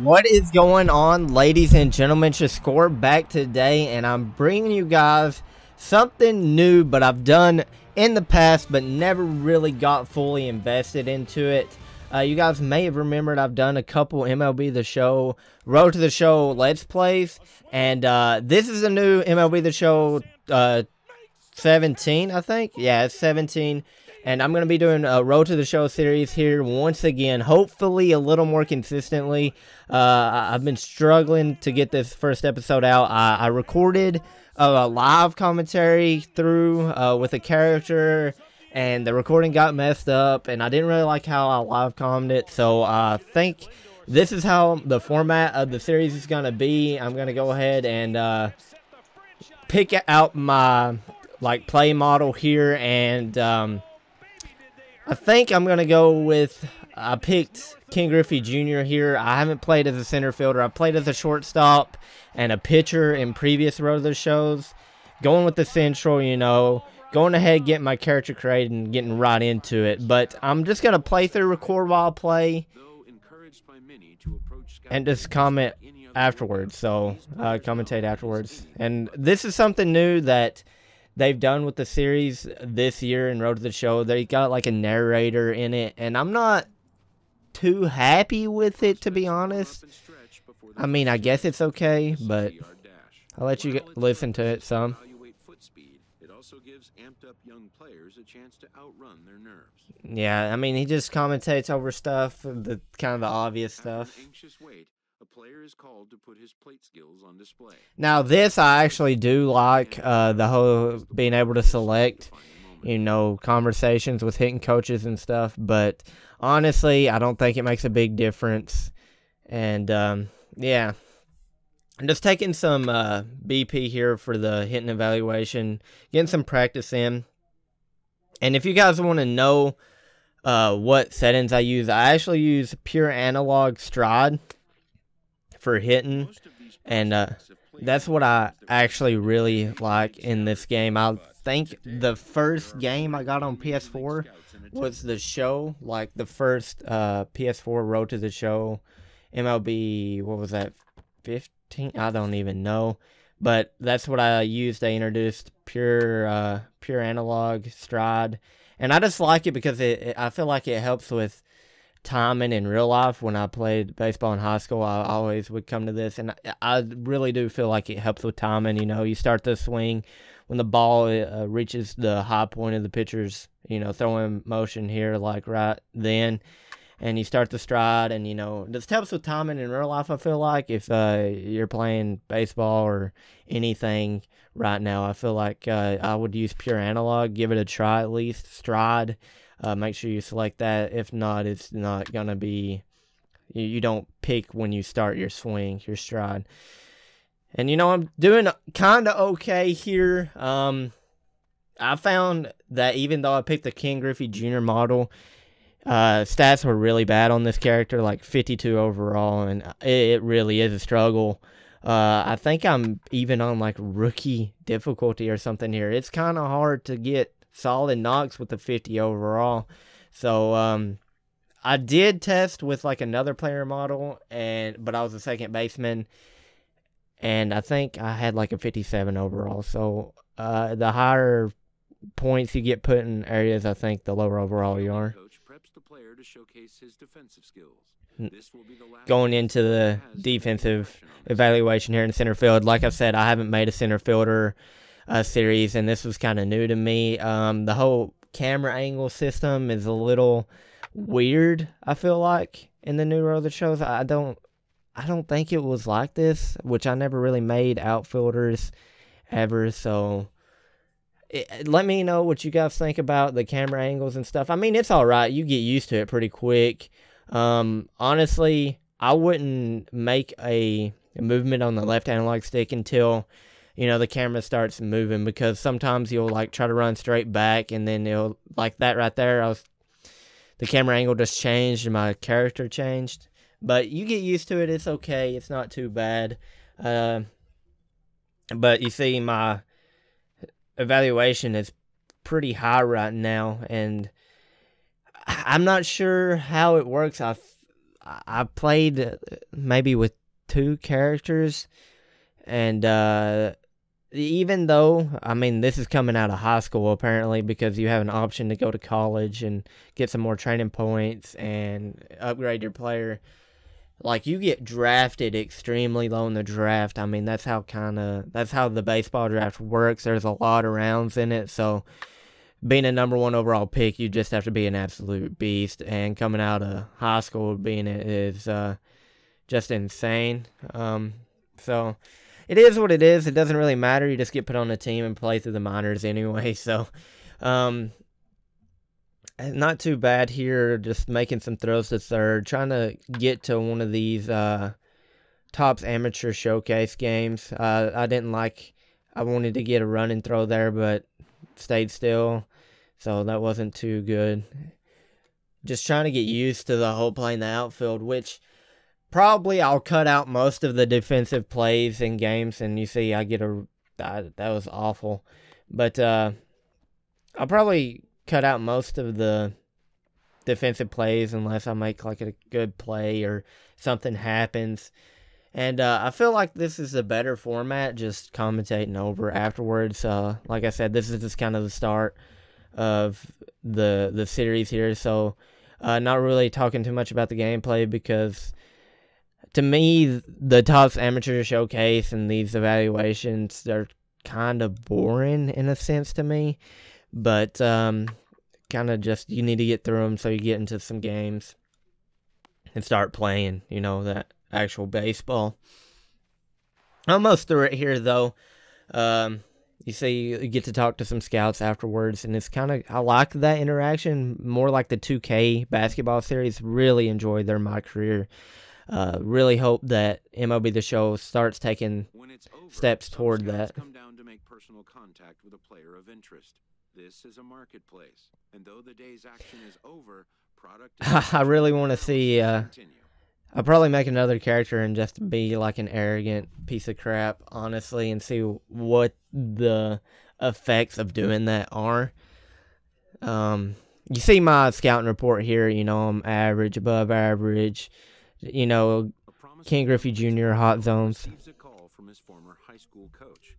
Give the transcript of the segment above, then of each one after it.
What is going on, ladies and gentlemen? Score back today, and I'm bringing you guys something new, but I've done in the past, but never really got fully invested into it. You guys may have remembered I've done a couple MLB The Show, Road to the Show Let's Plays, and this is a new MLB The Show 17, I think. Yeah, it's 17. And I'm going to be doing a Road to the Show series here once again, hopefully a little more consistently. I've been struggling to get this first episode out. I recorded a live commentary through with a character, and the recording got messed up, and I didn't really like how I live commed it. So I think this is how the format of the series is going to be. I'm going to go ahead and pick out my play model here, and I think I'm going to go with, I picked Ken Griffey Jr. here. I haven't played as a center fielder. I played as a shortstop and a pitcher in previous Road to the Shows. Going with the Central, you know, going ahead, getting my character created and getting right into it. But I'm just going to play through, record while I play, and just comment afterwards. So, commentate afterwards. And this is something new that they've done with the series this year in Road to the Show. They got like a narrator in it, and I'm not too happy with it, to be honest. I mean, I guess it's okay, but I'll let you listen to it some. Yeah, I mean, he just commentates over stuff, the kind of the obvious stuff. A player is called to put his plate skills on display. Now this I actually do like, the whole being able to select, you know, conversations with hitting coaches and stuff, but honestly I don't think it makes a big difference. And yeah, I'm just taking some BP here for the hitting evaluation, getting some practice in. And if you guys want to know what settings I use actually use pure analog stride for hitting, and that's what I actually really like in this game. I think the first game I got on PS4 was the show, like the first PS4 Road to the Show MLB, what was that, 15? I don't even know, but that's what I used. They introduced pure analog stride, and I just like it because I feel like it helps with timing in real life. When I played baseball in high school, I always would come to this, and I really do feel like it helps with timing. You know, you start the swing when the ball reaches the high point of the pitcher's, you know, throwing motion here, like right then, and you start the stride, and you know, this helps with timing in real life. I feel like if you're playing baseball or anything right now, I feel like I would use pure analog, give it a try at least. Stride, make sure you select that. If not, it's not going to be, you don't pick when you start your swing, your stride. And, you know, I'm doing kind of okay here. I found that even though I picked the Ken Griffey Jr. model, stats were really bad on this character, like 52 overall, and it really is a struggle. I think I'm even on, like, rookie difficulty or something here. It's kind of hard to get solid knocks with the 50 overall. So I did test with like another player model, but I was a second baseman, and I think I had like a 57 overall. So the higher points you get put in areas, I think the lower overall you are. Going into the defensive evaluation here in center field, like I said, I haven't made a center fielder series, and this was kind of new to me. The whole camera angle system is a little weird, I feel like, in the new Road to the Shows. I don't think it was like this, which I never really made outfielders ever. So let me know what you guys think about the camera angles and stuff. I mean, it's all right. You get used to it pretty quick. Honestly, I wouldn't make a movement on the left analog stick until, you know, the camera starts moving, because sometimes you'll like try to run straight back, and then it'll, like that right there, the camera angle just changed and my character changed. But you get used to it. It's okay. It's not too bad. But you see, my evaluation is pretty high right now, and I'm not sure how it works. I played maybe with 2 characters, and even though, I mean, this is coming out of high school apparently, because you have an option to go to college and get some more training points and upgrade your player. Like, you get drafted extremely low in the draft. I mean, that's how the baseball draft works. There's a lot of rounds in it, so being a number 1 overall pick, you just have to be an absolute beast. And coming out of high school, being it is just insane. So it is what it is. It doesn't really matter. You just get put on a team and play through the minors anyway. So, not too bad here. Just making some throws to third. Trying to get to one of these Topps Amateur Showcase games. I wanted to get a run and throw there, but stayed still. So that wasn't too good. Just trying to get used to the whole playing the outfield, which probably I'll cut out most of the defensive plays in games. And you see, that was awful. But I'll probably cut out most of the defensive plays unless I make like a good play or something happens. And I feel like this is a better format, just commentating over afterwards. Like I said, this is just kind of the start of the series here, so not really talking too much about the gameplay, because to me, the Topps Amateur Showcase and these evaluations, they're kind of boring in a sense to me. But kind of just, you need to get through them so you get into some games and start playing, that actual baseball. Almost through it here, though. You see, you get to talk to some scouts afterwards, and it's kind of, I like that interaction, more like the 2K basketball series. Really enjoyed their My Career. Really hope that MLB The Show starts taking steps toward that. Come down to make personal contact with a player of interest. This is a marketplace, and though the day's action is over, product I really want to see, I'll probably make another character and just be like an arrogant piece of crap, honestly, and see what the effects of doing that are. You see my scouting report here, I'm average, above average, King Griffey Jr., hot zones. Receives a call from his former high school coach,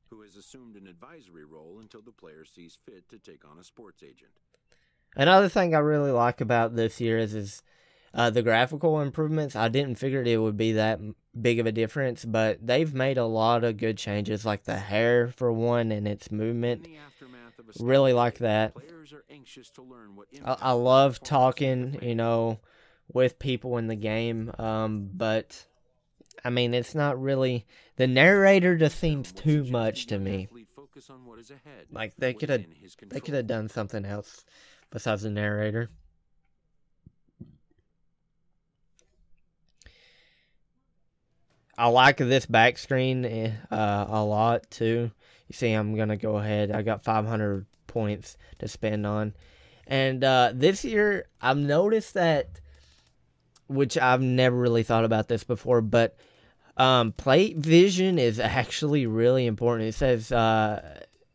who has assumed an advisory role until the player sees fit to take on a sports agent. Another thing I really like about this year is the graphical improvements. I didn't figure it would be that big of a difference, but they've made a lot of good changes, like the hair for one and its movement. Really like that. I love talking, with people in the game, but I mean, it's not really, the narrator just seems too much to me. Like they could have done something else besides the narrator. I like this back screen a lot too. You see, I'm gonna go ahead. I got 500 points to spend on, and this year I've noticed that, which I've never really thought about this before, but plate vision is actually really important. It says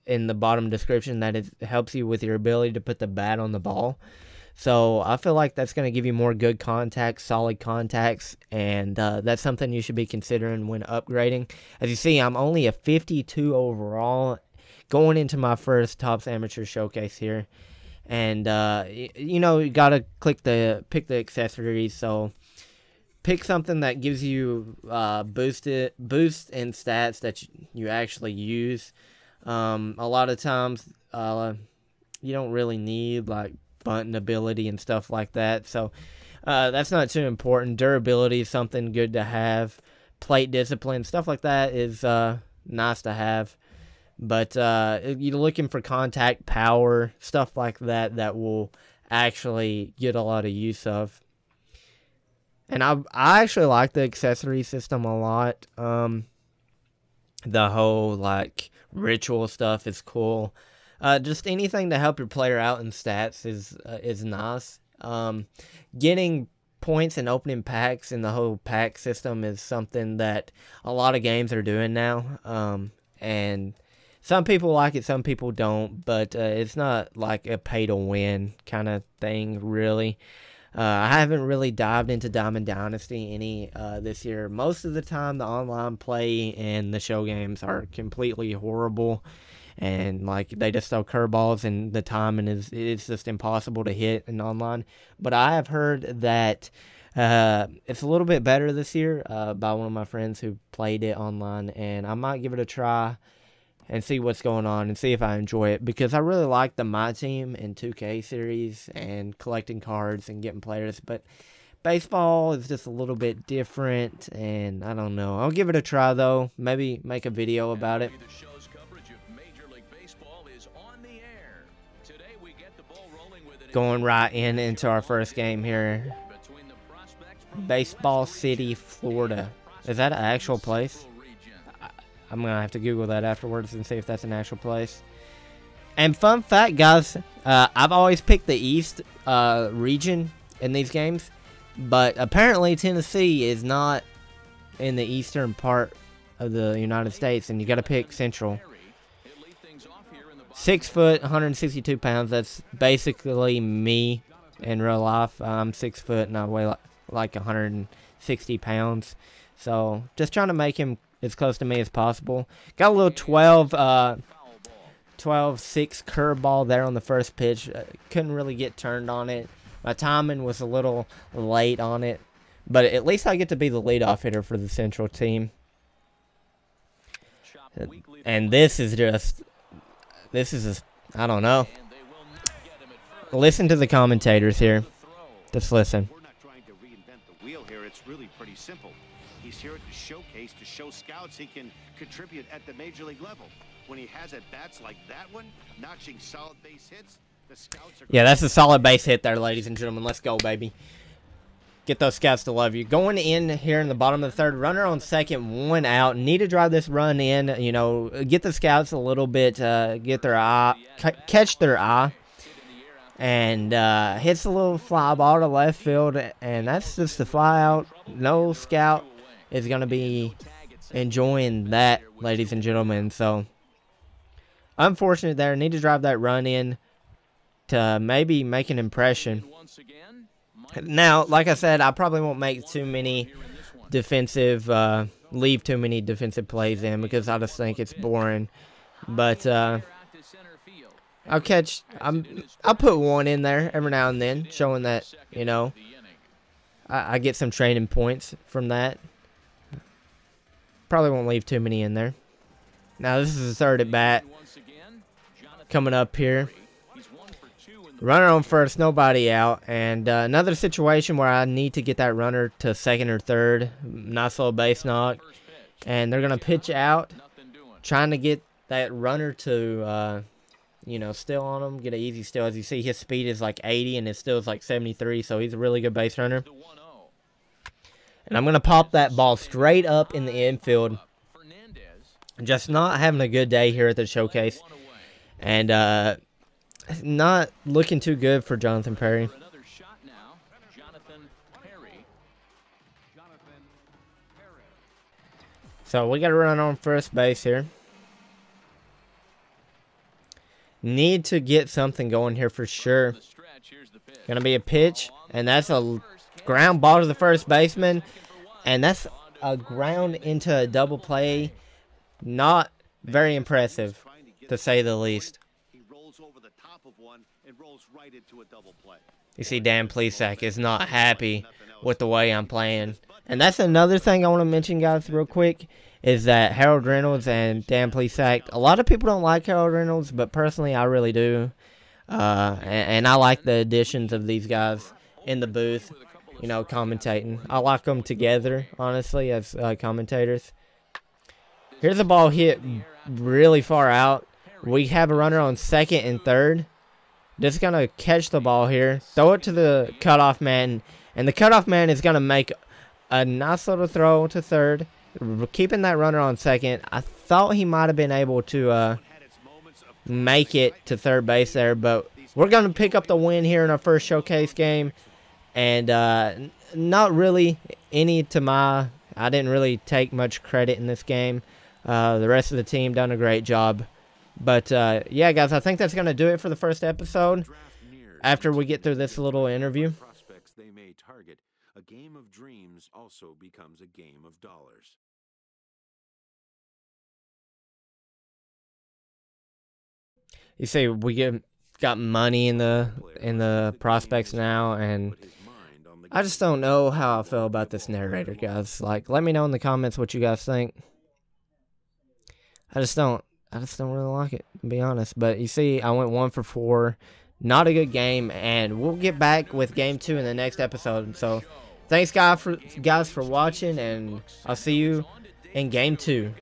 in the bottom description that it helps you with your ability to put the bat on the ball. So I feel like that's going to give you more good contacts, solid contacts, and that's something you should be considering when upgrading. As you see, I'm only a 52 overall going into my first Topps Amateur Showcase here. And, you got to pick the accessories. So pick something that gives you boost in stats that you actually use. A lot of times you don't really need, like, bunting ability and stuff like that, so that's not too important. Durability is something good to have. Plate discipline, stuff like that is nice to have, but you're looking for contact power, stuff like that will actually get a lot of use of. And I actually like the accessory system a lot. The whole like ritual stuff is cool. Just anything to help your player out in stats is nice. Getting points and opening packs in the whole pack system is something that a lot of games are doing now. And some people like it, some people don't, but it's not like a pay to win kind of thing, really. I haven't really dived into Diamond Dynasty any this year. Most of the time, the online play and the show games are completely horrible, and like they just throw curveballs, and the timing it's just impossible to hit in online. But I have heard that it's a little bit better this year by one of my friends who played it online, and I might give it a try and see what's going on and see if I enjoy it, because I really like the My Team and 2K series and collecting cards and getting players, but baseball is just a little bit different, and I don't know. I'll give it a try though, maybe make a video about it. Going right into our first game here. Baseball City, Florida. Is that an actual place? I'm going to have to Google that afterwards and see if that's an actual place. And fun fact, guys, I've always picked the East region in these games. But apparently Tennessee is not in the eastern part of the United States, and you got to pick Central. 6 foot, 162 pounds. That's basically me in real life. I'm 6 foot and I weigh like 160 pounds. So just trying to make him as close to me as possible. Got a little 12-6 curveball there on the first pitch. Couldn't really get turned on it. My timing was a little late on it, but at least I get to be the leadoff hitter for the Central team. And this is just, I don't know. Listen to the commentators here. Just listen. We're not trying to reinvent the wheel here. It's really pretty simple. He's here to showcase, to show scouts he can contribute at the major league level. When he has at-bats like that one, notching solid base hits, the scouts are... Yeah, that's a solid base hit there, ladies and gentlemen. Let's go, baby. Get those scouts to love you. Going in here in the bottom of the third, runner on second, 1 out. Need to drive this run in, you know, get the scouts a little bit, get their eye, catch their eye. And hits a little fly ball to left field, and that's just a fly out. No scout is going to be enjoying that, ladies and gentlemen. So, unfortunate there. Need to drive that run in to maybe make an impression. Now, like I said, I probably won't make too many defensive, leave too many defensive plays in, because I just think it's boring. But I'll put one in there every now and then, showing that, you know, I get some training points from that. Probably won't leave too many in there. Now, this is the third at bat coming up here. Runner on first, nobody out. And another situation where I need to get that runner to second or third. Nice little base knock. And they're going to pitch out, trying to get that runner to, you know, steal on him, get an easy steal. As you see, his speed is like 80 and his steal is like 73, so he's a really good base runner. And I'm going to pop that ball straight up in the infield. Just not having a good day here at the showcase. And not looking too good for Jonathan Perry. So we got to run on first base here. Need to get something going here for sure. Gonna be a pitch, and that's a ground ball to the first baseman, and that's a ground into a double play. Not very impressive, to say the least. You see, Dan Plesac is not happy with the way I'm playing. And that's another thing I want to mention, guys, real quick, is that Harold Reynolds and Dan Plesac, a lot of people don't like Harold Reynolds, but personally I really do. And I like the additions of these guys in the booth, you know, commentating. I like them together, honestly, as commentators. Here's a ball hit really far out. We have a runner on second and third. Just going to catch the ball here, throw it to the cutoff man, and the cutoff man is going to make a nice little throw to third, keeping that runner on second. I thought he might have been able to make it to third base there, but we're going to pick up the win here in our first showcase game, and not really any to my... I didn't really take much credit in this game. The rest of the team done a great job. But, yeah, guys, I think that's going to do it for the first episode after we get through this little interview. they may target, a game of dreams also becomes a game of dollars. You see, we got money in the prospects now, and I just don't know how I feel about this narrator, guys. Like, let me know in the comments what you guys think. I just don't really like it, to be honest. But you see, I went 1 for 4. Not a good game, and we'll get back with game 2 in the next episode. So, thanks guys for watching, and I'll see you in game 2.